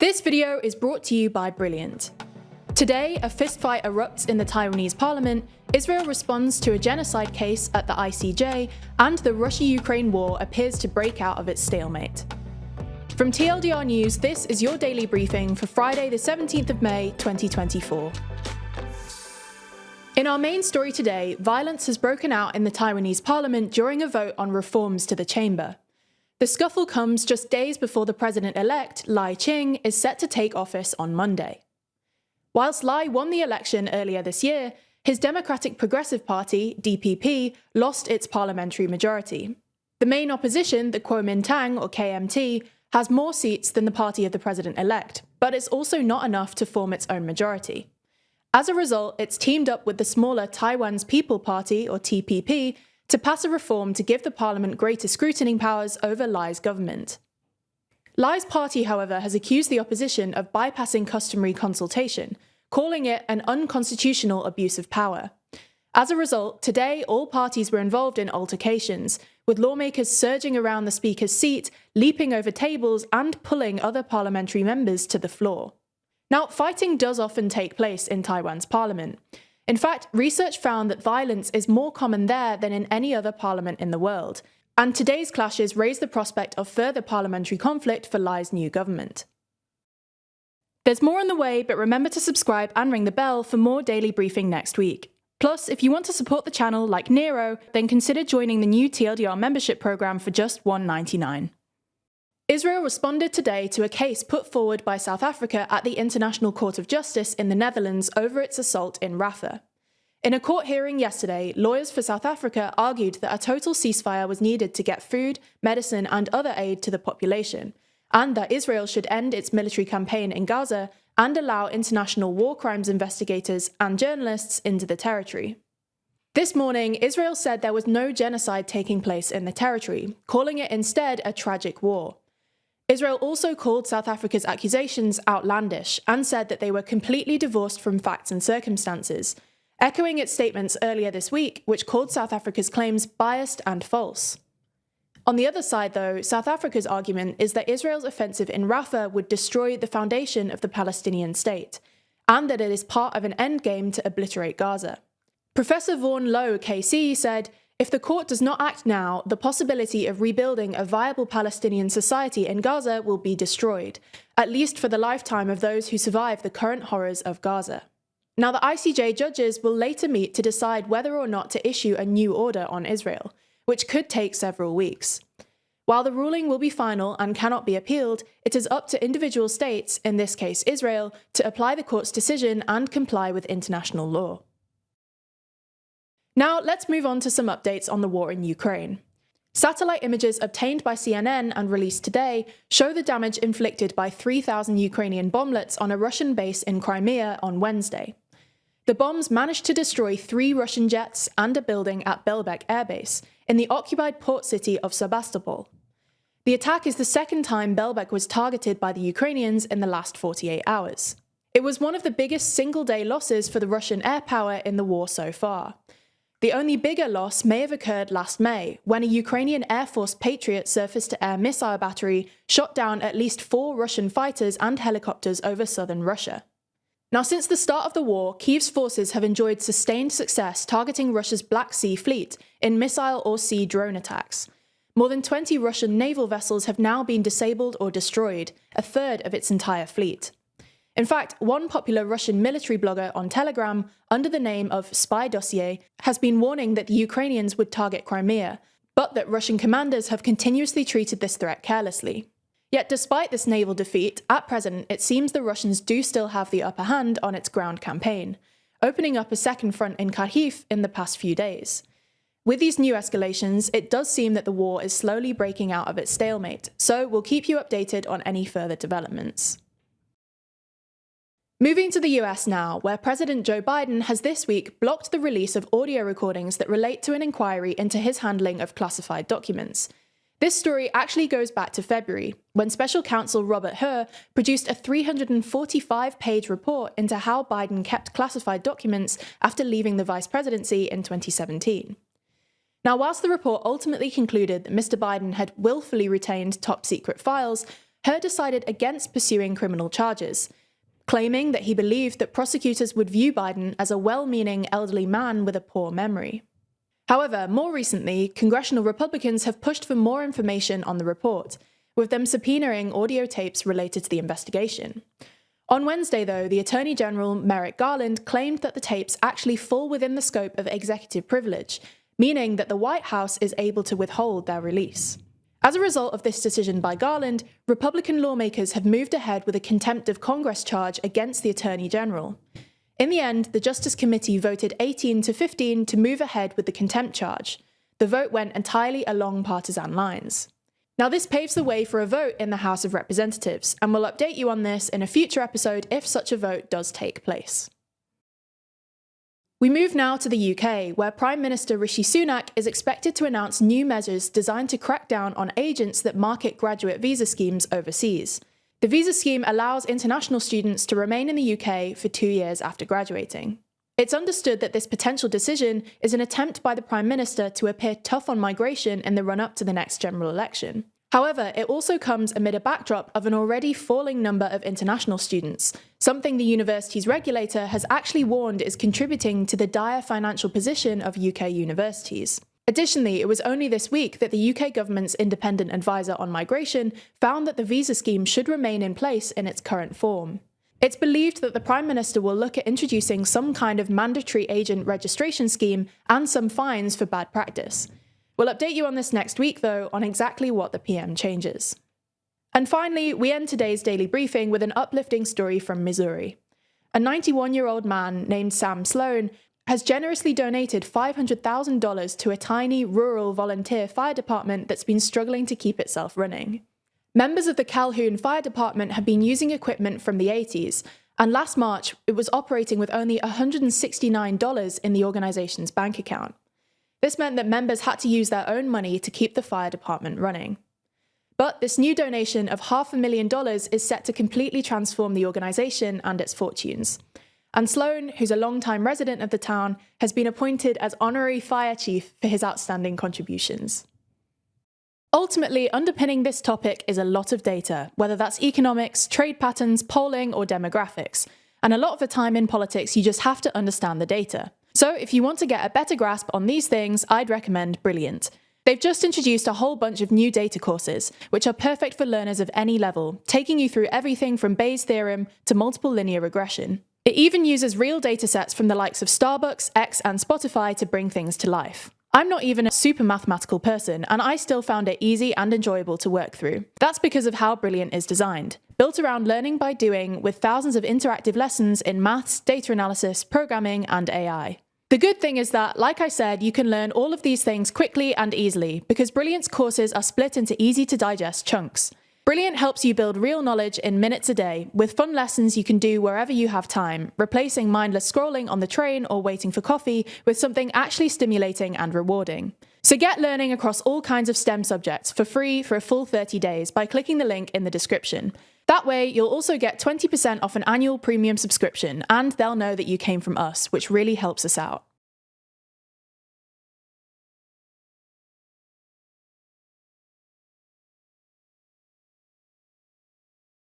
This video is brought to you by Brilliant. Today, a fistfight erupts in the Taiwanese parliament, Israel responds to a genocide case at the ICJ, and the Russia-Ukraine war appears to break out of its stalemate. From TLDR News, this is your daily briefing for Friday the 17th of May 2024. In our main story today, violence has broken out in the Taiwanese parliament during a vote on reforms to the chamber. The scuffle comes just days before the president-elect, Lai Ching, is set to take office on Monday. Whilst Lai won the election earlier this year, his Democratic Progressive Party, DPP, lost its parliamentary majority. The main opposition, the Kuomintang, or KMT, has more seats than the party of the president-elect, but it's also not enough to form its own majority. As a result, it's teamed up with the smaller Taiwan's People Party, or TPP, to pass a reform to give the parliament greater scrutiny powers over Lai's government. Lai's party, however, has accused the opposition of bypassing customary consultation, calling it an unconstitutional abuse of power. As a result, today all parties were involved in altercations, with lawmakers surging around the speaker's seat, leaping over tables and pulling other parliamentary members to the floor. Now, fighting does often take place in Taiwan's parliament. In fact, research found that violence is more common there than in any other parliament in the world, and today's clashes raise the prospect of further parliamentary conflict for Lai's new government. There's more on the way, but remember to subscribe and ring the bell for more daily briefing next week. Plus, if you want to support the channel like Nero, then consider joining the new TLDR membership program for just $1.99. Israel responded today to a case put forward by South Africa at the International Court of Justice in the Netherlands over its assault in Rafah. In a court hearing yesterday, lawyers for South Africa argued that a total ceasefire was needed to get food, medicine, and other aid to the population, and that Israel should end its military campaign in Gaza and allow international war crimes investigators and journalists into the territory. This morning, Israel said there was no genocide taking place in the territory, calling it instead a tragic war. Israel also called South Africa's accusations outlandish and said that they were completely divorced from facts and circumstances, echoing its statements earlier this week, which called South Africa's claims biased and false. On the other side, though, South Africa's argument is that Israel's offensive in Rafah would destroy the foundation of the Palestinian state, and that it is part of an endgame to obliterate Gaza. Professor Vaughan Lowe, KC, said, "If the court does not act now, the possibility of rebuilding a viable Palestinian society in Gaza will be destroyed, at least for the lifetime of those who survive the current horrors of Gaza." Now, the ICJ judges will later meet to decide whether or not to issue a new order on Israel, which could take several weeks. While the ruling will be final and cannot be appealed, it is up to individual states, in this case Israel, to apply the court's decision and comply with international law. Now, let's move on to some updates on the war in Ukraine. Satellite images obtained by CNN and released today show the damage inflicted by 3,000 Ukrainian bomblets on a Russian base in Crimea on Wednesday. The bombs managed to destroy 3 Russian jets and a building at Belbek Airbase in the occupied port city of Sebastopol. The attack is the second time Belbek was targeted by the Ukrainians in the last 48 hours. It was one of the biggest single-day losses for the Russian air power in the war so far. The only bigger loss may have occurred last May, when a Ukrainian Air Force Patriot surface-to-air missile battery shot down at least 4 Russian fighters and helicopters over southern Russia. Now, since the start of the war, Kyiv's forces have enjoyed sustained success targeting Russia's Black Sea Fleet in missile or sea drone attacks. More than 20 Russian naval vessels have now been disabled or destroyed, a third of its entire fleet. In fact, one popular Russian military blogger on Telegram, under the name of Spy Dossier, has been warning that the Ukrainians would target Crimea, but that Russian commanders have continuously treated this threat carelessly. Yet despite this naval defeat, at present it seems the Russians do still have the upper hand on its ground campaign, opening up a second front in Kharkiv in the past few days. With these new escalations, it does seem that the war is slowly breaking out of its stalemate, so we'll keep you updated on any further developments. Moving to the US now, where President Joe Biden has this week blocked the release of audio recordings that relate to an inquiry into his handling of classified documents. This story actually goes back to February, when Special Counsel Robert Hur produced a 345-page report into how Biden kept classified documents after leaving the vice presidency in 2017. Now, whilst the report ultimately concluded that Mr. Biden had willfully retained top-secret files, He decided against pursuing criminal charges, claiming that he believed that prosecutors would view Biden as a well-meaning elderly man with a poor memory. However, more recently, congressional Republicans have pushed for more information on the report, with them subpoenaing audio tapes related to the investigation. On Wednesday, though, the Attorney General Merrick Garland claimed that the tapes actually fall within the scope of executive privilege, meaning that the White House is able to withhold their release. As a result of this decision by Garland, Republican lawmakers have moved ahead with a contempt of Congress charge against the Attorney General. In the end, the Justice Committee voted 18-15 to move ahead with the contempt charge. The vote went entirely along partisan lines. Now, this paves the way for a vote in the House of Representatives, and we'll update you on this in a future episode if such a vote does take place. We move now to the UK, where Prime Minister Rishi Sunak is expected to announce new measures designed to crack down on agents that market graduate visa schemes overseas. The visa scheme allows international students to remain in the UK for 2 years after graduating. It's understood that this potential decision is an attempt by the Prime Minister to appear tough on migration in the run-up to the next general election. However, it also comes amid a backdrop of an already falling number of international students, something the university's regulator has actually warned is contributing to the dire financial position of UK universities. Additionally, it was only this week that the UK government's independent advisor on migration found that the visa scheme should remain in place in its current form. It's believed that the Prime Minister will look at introducing some kind of mandatory agent registration scheme and some fines for bad practice. We'll update you on this next week, though, on exactly what the PM changes. And finally, we end today's daily briefing with an uplifting story from Missouri. A 91-year-old man named Sam Sloan has generously donated $500,000 to a tiny rural volunteer fire department that's been struggling to keep itself running. Members of the Calhoun Fire Department have been using equipment from the 80s, and last March it was operating with only $169 in the organization's bank account. This meant that members had to use their own money to keep the fire department running. But this new donation of $500,000 is set to completely transform the organization and its fortunes. And Sloan, who's a long-time resident of the town, has been appointed as honorary fire chief for his outstanding contributions. Ultimately, underpinning this topic is a lot of data, whether that's economics, trade patterns, polling, or demographics. And a lot of the time in politics, you just have to understand the data. So if you want to get a better grasp on these things, I'd recommend Brilliant. They've just introduced a whole bunch of new data courses, which are perfect for learners of any level, taking you through everything from Bayes' theorem to multiple linear regression. It even uses real datasets from the likes of Starbucks, X, and Spotify to bring things to life. I'm not even a super mathematical person, and I still found it easy and enjoyable to work through. That's because of how Brilliant is designed, built around learning by doing with thousands of interactive lessons in maths, data analysis, programming, and AI. The good thing is that, like I said, you can learn all of these things quickly and easily, because Brilliant's courses are split into easy-to-digest chunks. Brilliant helps you build real knowledge in minutes a day, with fun lessons you can do wherever you have time, replacing mindless scrolling on the train or waiting for coffee with something actually stimulating and rewarding. So get learning across all kinds of STEM subjects for free for a full 30 days by clicking the link in the description. That way, you'll also get 20% off an annual premium subscription, and they'll know that you came from us, which really helps us out.